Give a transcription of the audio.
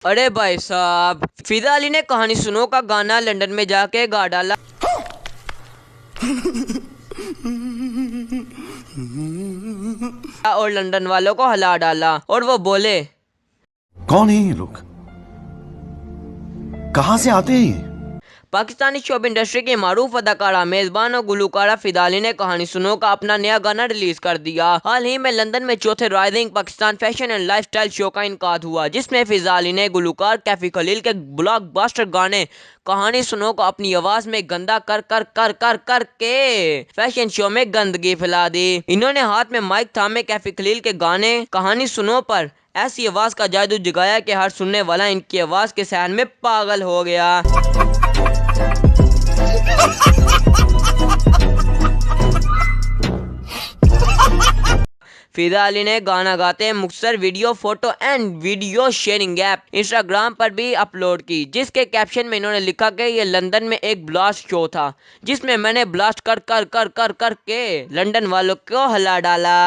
अरे भाई साहब, फिदा अली ने कहानी सुनो का गाना लंदन में जाके गा डाला और लंदन वालों को हिला डाला। और वो बोले, कौन है ये लोग, कहां से आते हैं ये? पाकिस्तानी शोब इंडस्ट्री की मारूफ अदाकारा, मेजबान और गुलकारा फिदा अली ने कहानी सुनो का अपना नया गाना रिलीज कर दिया। हाल ही में लंदन में चौथे rising Pakistan fashion and lifestyle show का इनकाद हुआ, जिसमें फिदा अली ने गुलकार कैफी खलील के ब्लॉकबस्टर गाने कहानी सुनो को अपनी आवाज में गंदा कर कर कर कर कर के फैशन शो में गंदगी फैला दी। इन्होंने हाथ में माइक थामे कैफी खलील के गाने कहानी सुनो पर ऐसी आवाज का जादू जगाया कि हर सुनने वाला इनकी आवाज के सहन में पागल हो गया। फिदा अली ने गाना गाते मुख्तसर video, photo and video sharing app Instagram पर भी अपलोड की, जिसके कैप्शन में इन्होंने लिखा कि ये लंदन में एक ब्लास्ट शो था जिसमें मैंने ब्लास्ट कर कर कर कर कर के लंदन वालों को हिला डाला।